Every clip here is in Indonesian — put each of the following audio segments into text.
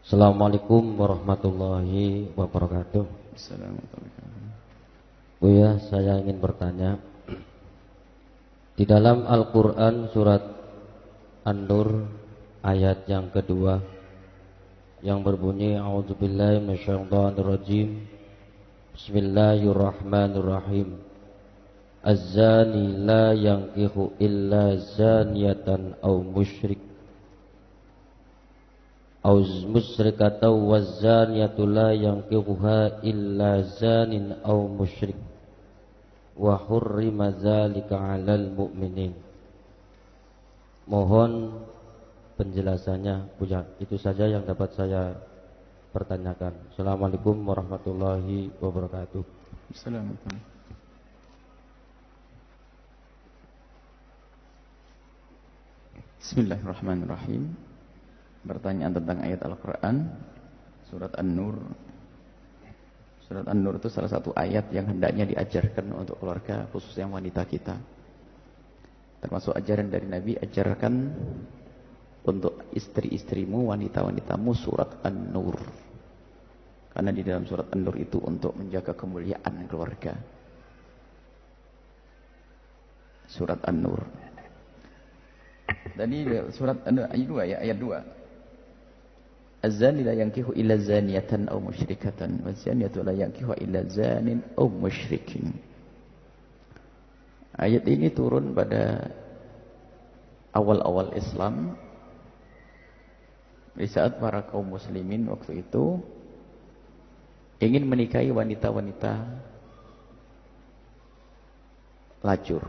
Assalamualaikum warahmatullahi wabarakatuh. Assalamualaikum. Buya, saya ingin bertanya. Di dalam Al-Quran surat An-Nur ayat yang kedua yang berbunyi A'udzubillahi minasyaitonirrajim. Bismillahirrahmanirrahim. Az-zani la yankihu illa zaniyatan aw musyrik musyrikatan waz-zaniyatu la yankihuha illa zanin aw musyrik wa hurrima dzalika 'alal mu'minin. Mohon penjelasannya, Buya. Itu saja yang dapat saya pertanyakan. Assalamualaikum warahmatullahi wabarakatuh. Assalamualaikum. Bismillahirrahmanirrahim. Pertanyaan tentang ayat Al-Quran surat An-Nur. Surat An-Nur itu salah satu ayat yang hendaknya diajarkan untuk keluarga, khususnya wanita kita. Termasuk ajaran dari Nabi, ajarkan untuk istri-istrimu, wanita-wanitamu surat An-Nur. Karena di dalam surat An-Nur itu untuk menjaga kemuliaan keluarga. Surat An-Nur. Tadi surat An-Nur ayat 2 ya, ayat 2. Az-zani la yankihu illa zaniyatan aw musyrikatan waz-zaniyatu la yankihu illa zanin aw musyrikin. Ayat ini turun pada awal-awal Islam, di saat para kaum muslimin waktu itu ingin menikahi wanita-wanita lajur.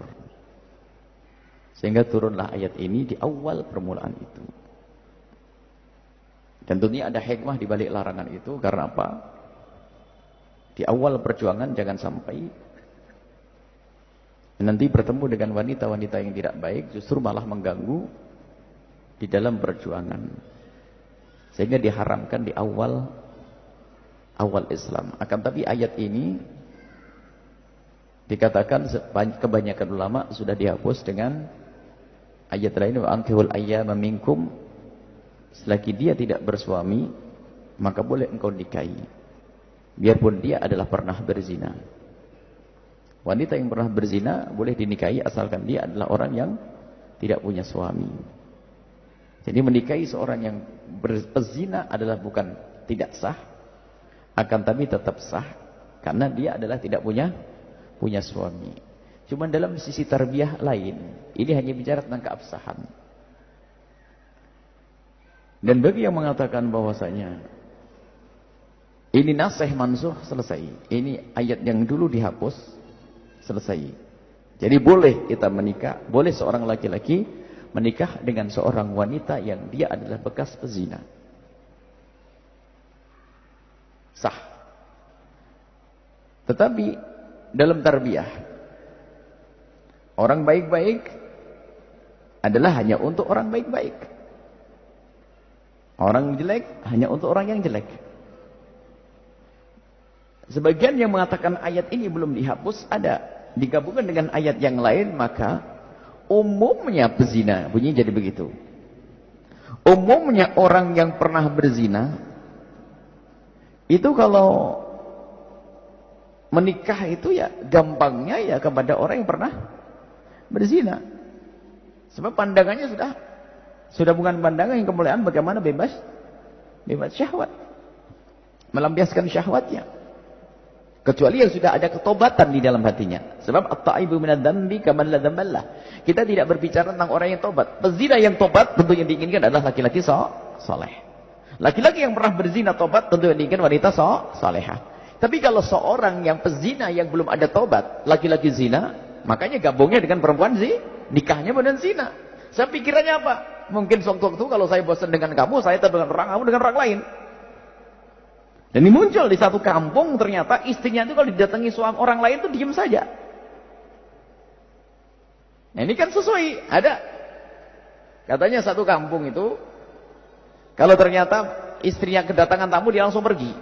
Sehingga turunlah ayat ini di awal permulaan itu. Dan tentunya ada hikmah di balik larangan itu. Karena apa? Di awal perjuangan jangan sampai nanti bertemu dengan wanita-wanita yang tidak baik, justru malah mengganggu di dalam perjuangan. Sehingga diharamkan di awal Islam. Akan tapi ayat ini dikatakan kebanyakan ulama sudah dihapus dengan ayat lain, wa ankihul ayyama minkum. Selagi dia tidak bersuami, maka boleh engkau nikahi, biarpun dia adalah pernah berzina. Wanita yang pernah berzina boleh dinikahi asalkan dia adalah orang yang tidak punya suami. Jadi menikahi seorang yang berzina adalah bukan tidak sah, akan tapi tetap sah karena dia adalah tidak punya suami. Cuma dalam sisi tarbiyah lain, ini hanya bicara tentang keabsahan. Dan bagi yang mengatakan bahwasanya ini nasih mansuh, selesai. Ini ayat yang dulu dihapus, selesai. Jadi boleh kita menikah, boleh seorang laki-laki menikah dengan seorang wanita yang dia adalah bekas pezina. Sah. Tetapi dalam tarbiyah, orang baik-baik adalah hanya untuk orang baik-baik. Orang jelek hanya untuk orang yang jelek. Sebagian yang mengatakan ayat ini belum dihapus, ada digabungkan dengan ayat yang lain, maka umumnya pezina, bunyinya jadi begitu. Umumnya orang yang pernah berzina itu kalau menikah itu ya gampangnya ya kepada orang yang pernah berzina. Sebab pandangannya sudah bukan pandangan yang kemuliaan bagaimana bebas syahwat, melampiaskan syahwatnya, kecuali yang sudah ada ketobatan di dalam hatinya. Sebab at-ta'ibu minadz-dzambi kaman la dzamballah. Kita tidak berbicara tentang orang yang tobat. Pezina yang tobat tentu yang diinginkan adalah laki-laki saleh. Laki-laki yang pernah berzina tobat tentu yang diinginkan wanita salehah. Tapi kalau seorang yang pezina yang belum ada tobat, laki-laki zina, makanya gabungnya dengan perempuan nikahnya dengan zina. Saya pikirannya apa? Mungkin sewaktu-waktu kalau saya bosan dengan kamu, saya dengan orang, kamu dengan orang lain. Dan ini muncul di satu kampung, ternyata istrinya itu kalau didatangi suami orang lain itu diam saja. Nah ini kan sesuai, ada. Katanya satu kampung itu, kalau ternyata istrinya kedatangan tamu, dia langsung pergi.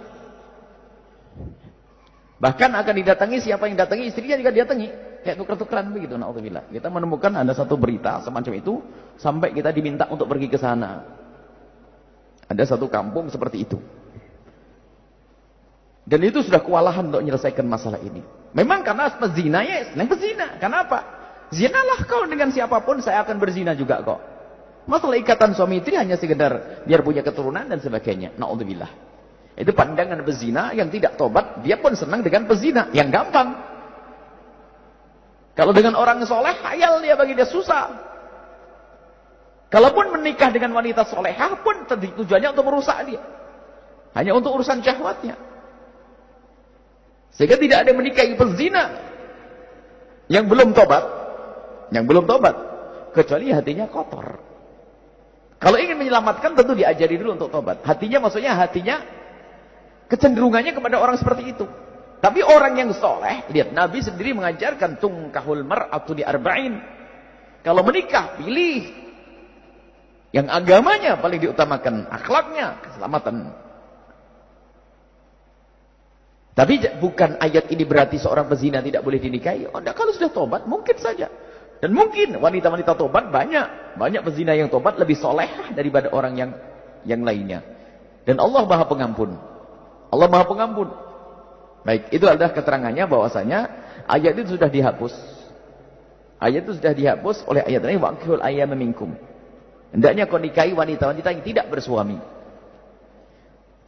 Bahkan akan didatangi, siapa yang datangi, istrinya juga didatangi. Kayak tuker-tukeran begitu, na'udzubillah. Kita menemukan ada satu berita semacam itu, sampai kita diminta untuk pergi ke sana. Ada satu kampung seperti itu. Dan itu sudah kewalahan untuk menyelesaikan masalah ini. Memang karena pezina ya, pezina. Kenapa? Zinalah kau dengan siapapun, saya akan berzina juga kok. Masalah ikatan suami istri hanya sekedar biar punya keturunan dan sebagainya. Na'udzubillah. Itu pandangan pezina yang tidak tobat, dia pun senang dengan pezina. Yang gampang. Kalau dengan orang soleh, khayal dia bagi dia susah. Kalaupun menikah dengan wanita solehah pun tujuannya untuk merusak dia. Hanya untuk urusan syahwatnya. Sehingga tidak ada menikahi pezina yang belum tobat. Yang belum tobat. Kecuali hatinya kotor. Kalau ingin menyelamatkan tentu diajari dulu untuk tobat. Hatinya maksudnya hatinya kecenderungannya kepada orang seperti itu. Tapi orang yang soleh, lihat Nabi sendiri mengajarkan tungkahul mar'atu di arba'in. Kalau menikah, pilih yang agamanya paling diutamakan, akhlaknya, keselamatan. Tapi bukan ayat ini berarti seorang pezina tidak boleh dinikahi. Oh, kalau sudah tobat, mungkin saja. Dan mungkin wanita-wanita tobat banyak. Banyak pezina yang tobat lebih soleh daripada orang yang lainnya. Dan Allah Maha Pengampun. Allah Maha Pengampun. Baik, itu adalah keterangannya bahwasanya ayat itu sudah dihapus. Ayat itu sudah dihapus oleh ayat ini. Wa'akhul ayyama minkum. Hendaknya kau nikahi wanita-wanita yang tidak bersuami.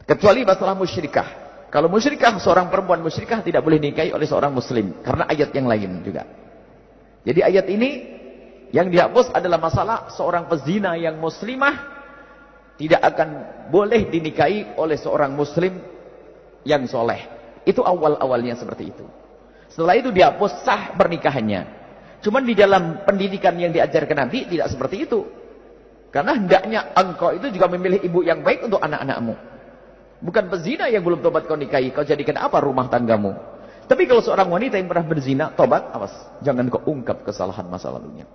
Kecuali masalah musyrikah. Kalau musyrikah, seorang perempuan musyrikah tidak boleh nikahi oleh seorang muslim. Karena ayat yang lain juga. Jadi ayat ini yang dihapus adalah masalah seorang pezina yang muslimah tidak akan boleh dinikahi oleh seorang muslim yang soleh. Itu awal-awalnya seperti itu. Setelah itu dihapus sah pernikahannya. Cuman di dalam pendidikan yang diajarkan nanti tidak seperti itu. Karena hendaknya engkau itu juga memilih ibu yang baik untuk anak-anakmu. Bukan pezina yang belum tobat kau nikahi. Kau jadikan apa rumah tanggamu. Tapi kalau seorang wanita yang pernah berzina, tobat, awas. Jangan kau ungkap kesalahan masa lalunya.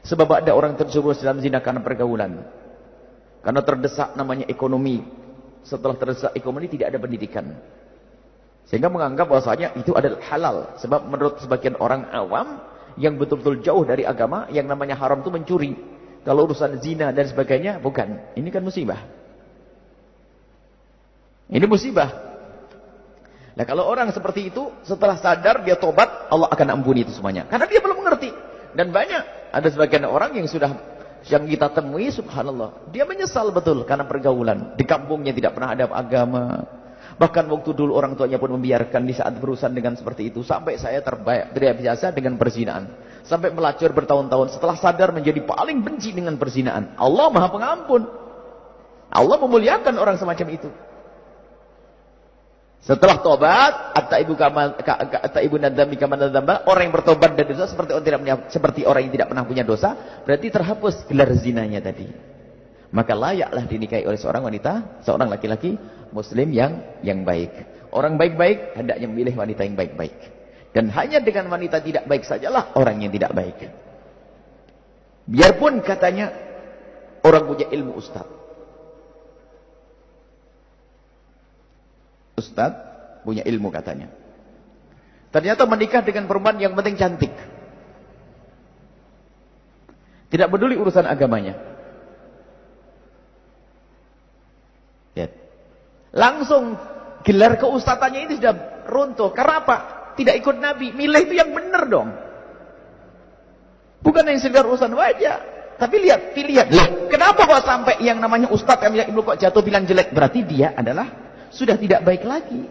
Sebab ada orang terjerumus dalam zina karena pergaulan. Karena terdesak namanya ekonomi. Setelah terdesak ekonomi tidak ada pendidikan. Sehingga menganggap bahwasanya itu adalah halal. Sebab menurut sebagian orang awam yang betul-betul jauh dari agama, yang namanya haram itu mencuri. Kalau urusan zina dan sebagainya, bukan. Ini kan musibah. Ini musibah. Nah kalau orang seperti itu, setelah sadar dia tobat, Allah akan ampuni itu semuanya. Karena dia belum mengerti. Dan banyak, ada sebagian orang yang kita temui, subhanallah. Dia menyesal betul karena pergaulan. Di kampungnya tidak pernah ada agama. Bahkan waktu dulu orang tuanya pun membiarkan di saat berurusan dengan seperti itu. Sampai saya terbiasa dengan perzinaan. Sampai melacur bertahun-tahun. Setelah sadar menjadi paling benci dengan perzinaan. Allah Maha Pengampun. Allah memuliakan orang semacam itu. Setelah tobat, at-taibu nadami kama nadzamba, orang yang bertobat dari dosa seperti orang yang tidak pernah punya dosa, berarti terhapus gelar zinanya tadi. Maka layaklah dinikahi oleh seorang wanita, seorang laki-laki muslim yang baik. Orang baik-baik hendaknya memilih wanita yang baik-baik. Dan hanya dengan wanita tidak baik sajalah orang yang tidak baik. Biarpun katanya orang punya ilmu ustaz. Ustaz punya ilmu katanya. Ternyata menikah dengan perempuan yang penting cantik. Tidak peduli urusan agamanya. Lihat. Langsung gelar keustatannya ini sudah runtuh. Karena apa? Tidak ikut Nabi. Milih itu yang benar dong. Bukan yang sekedar urusan wajah. Tapi lihat. Lah, kenapa kok sampai yang namanya ustaz yang ilmu kok jatuh bilang jelek? Berarti dia adalah sudah tidak baik lagi.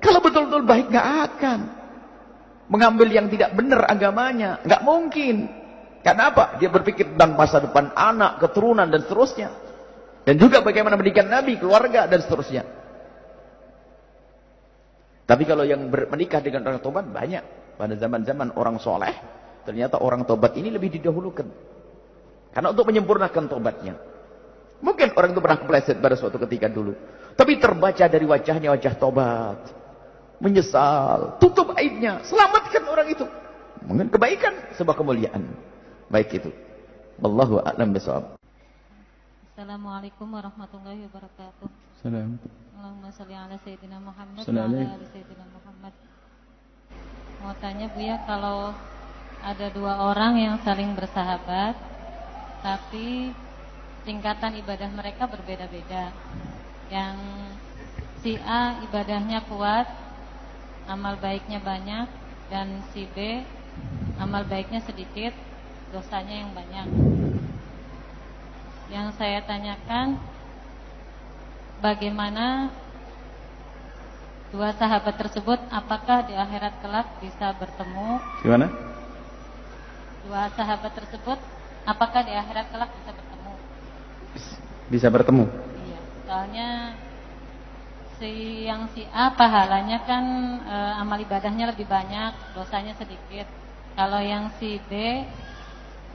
Kalau betul-betul baik nggak akan mengambil yang tidak benar agamanya, nggak mungkin. Karena apa? Dia berpikir tentang masa depan anak, keturunan dan seterusnya. Dan juga bagaimana mendidik Nabi, keluarga dan seterusnya. Tapi kalau yang menikah dengan orang tobat banyak. Pada zaman-zaman orang soleh, ternyata orang tobat ini lebih didahulukan. Karena untuk menyempurnakan tobatnya. Mungkin orang itu pernah kepleset pada suatu ketika dulu. Tapi terbaca dari wajahnya wajah tobat. Menyesal. Tutup aibnya. Selamatkan orang itu. Mungkin kebaikan. Sebuah kemuliaan. Baik itu. Wallahu a'lam bishawab. Assalamualaikum warahmatullahi wabarakatuh. Assalamualaikum. Allahumma sholli ala sayyidina Muhammad wa ala ali sayyidina Muhammad. Mau tanya Bu ya, kalau ada dua orang yang saling bersahabat, tapi tingkatan ibadah mereka berbeda-beda. Yang si A ibadahnya kuat, amal baiknya banyak, dan si B amal baiknya sedikit, dosanya yang banyak. Yang saya tanyakan, bagaimana dua sahabat tersebut, apakah di akhirat kelak bisa bertemu? Gimana? Dua sahabat tersebut, apakah di akhirat kelak bisa bertemu? Bisa bertemu? Iya, soalnya yang si A pahalanya kan amal ibadahnya lebih banyak, dosanya sedikit. Kalau yang si B,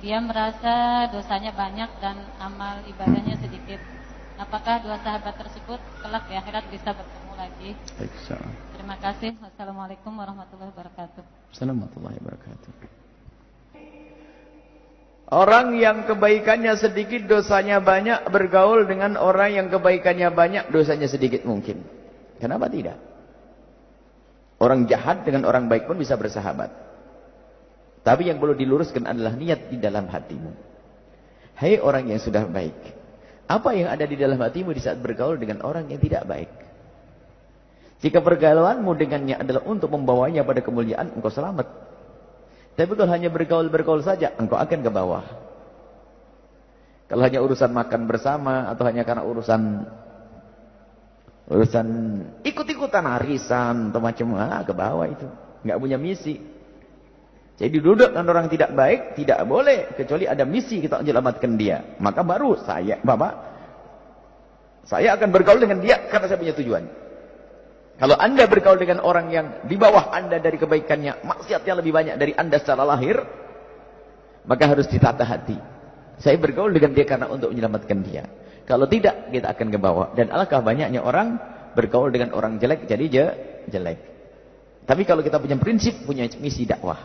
dia merasa dosanya banyak dan amal ibadahnya sedikit. Apakah dua sahabat tersebut kelak di akhirat bisa bertemu lagi? Baik, terima kasih. Wassalamualaikum warahmatullahi wabarakatuh. Assalamualaikum warahmatullahi wabarakatuh. Orang yang kebaikannya sedikit, dosanya banyak, bergaul dengan orang yang kebaikannya banyak, dosanya sedikit mungkin. Kenapa tidak? Orang jahat dengan orang baik pun bisa bersahabat. Tapi yang perlu diluruskan adalah niat di dalam hatimu. Hai orang yang sudah baik, apa yang ada di dalam hatimu di saat bergaul dengan orang yang tidak baik? Jika pergaulanmu dengannya adalah untuk membawanya pada kemuliaan, engkau selamat. Tapi kalau hanya bergaul-bergaul saja, engkau akan ke bawah. Kalau hanya urusan makan bersama, atau hanya karena urusan ikut-ikutan arisan, atau macam ke bawah itu. Nggak punya misi. Jadi duduk dengan orang tidak baik, tidak boleh. Kecuali ada misi kita menyelamatkan dia. Maka baru saya akan bergaul dengan dia karena saya punya tujuan. Kalau anda bergaul dengan orang yang di bawah anda dari kebaikannya, maksiatnya lebih banyak dari anda secara lahir, maka harus ditata hati. Saya bergaul dengan dia karena untuk menyelamatkan dia. Kalau tidak, kita akan ke bawah. Dan alangkah banyaknya orang bergaul dengan orang jelek, jadi jelek. Tapi kalau kita punya prinsip, punya misi dakwah.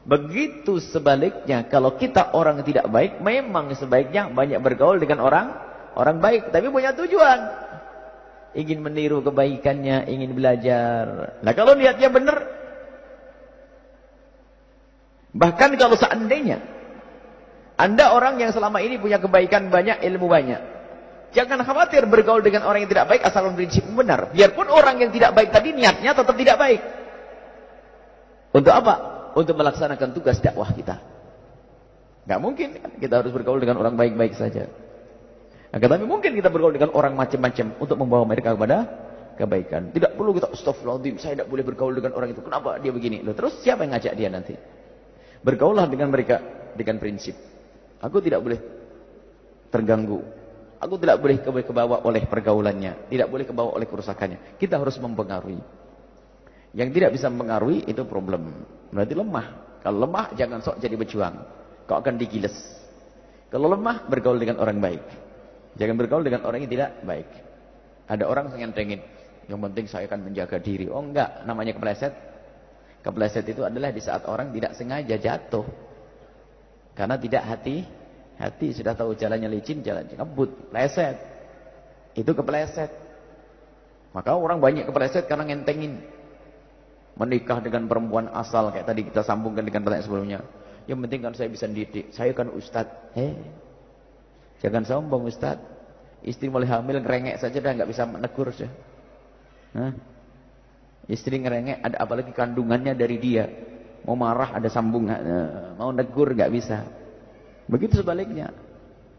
Begitu sebaliknya, kalau kita orang tidak baik, memang sebaiknya banyak bergaul dengan orang baik. Tapi punya tujuan. Ingin meniru kebaikannya, ingin belajar. Nah kalau niatnya benar, bahkan kalau seandainya anda orang yang selama ini punya kebaikan banyak, ilmu banyak, jangan khawatir bergaul dengan orang yang tidak baik asalkan prinsipmu benar. Biarpun orang yang tidak baik tadi niatnya tetap tidak baik. Untuk apa? Untuk melaksanakan tugas dakwah kita. Gak mungkin kita harus bergaul dengan orang baik-baik saja. Tapi mungkin kita bergaul dengan orang macam-macam untuk membawa mereka kepada kebaikan. Tidak perlu kita astagfirullahaladzim, saya tidak boleh bergaul dengan orang itu. Kenapa dia begini? Loh, terus siapa yang ngajak dia nanti? Bergaullah dengan mereka dengan prinsip. Aku tidak boleh terganggu. Aku tidak boleh kebawa oleh pergaulannya. Tidak boleh kebawa oleh kerusakannya. Kita harus mempengaruhi. Yang tidak bisa mempengaruhi itu problem. Berarti lemah. Kalau lemah jangan sok jadi pejuang. Kau akan digiles. Kalau lemah bergaul dengan orang baik. Jangan bergaul dengan orang yang tidak baik. Ada orang yang ngentengin, yang penting saya akan menjaga diri. Oh enggak, namanya kepleset. Kepleset itu adalah di saat orang tidak sengaja jatuh. Karena tidak hati-hati, sudah tahu jalannya licin, jalannya ngebut, pleset. Itu kepleset. Maka orang banyak kepleset karena ngentengin. Menikah dengan perempuan asal, kayak tadi kita sambungkan dengan pertanyaan sebelumnya. Yang penting kan saya bisa didik, saya kan ustadz. Jangan sombong Ustaz. Istri mulai hamil ngerengek saja dah nggak bisa menegur saja. Istri ngerengek, ada apalagi kandungannya dari dia. Mau marah ada sambungan, mau negur nggak bisa. Begitu sebaliknya.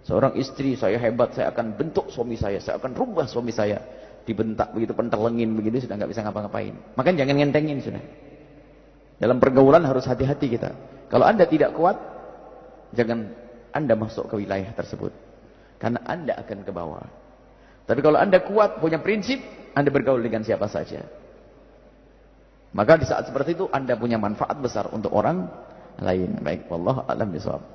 Seorang istri, saya hebat, saya akan bentuk suami saya akan rubah suami saya. Dibentak begitu, pentelengin begitu sudah nggak bisa ngapa-ngapain. Makanya jangan ngentengin sudah. Dalam pergaulan harus hati-hati kita. Kalau Anda tidak kuat, jangan Anda masuk ke wilayah tersebut. Karena Anda akan ke bawah. Tapi kalau Anda kuat, punya prinsip, Anda bergaul dengan siapa saja. Maka di saat seperti itu, Anda punya manfaat besar untuk orang lain. Baik, wallahu a'lam bishawab.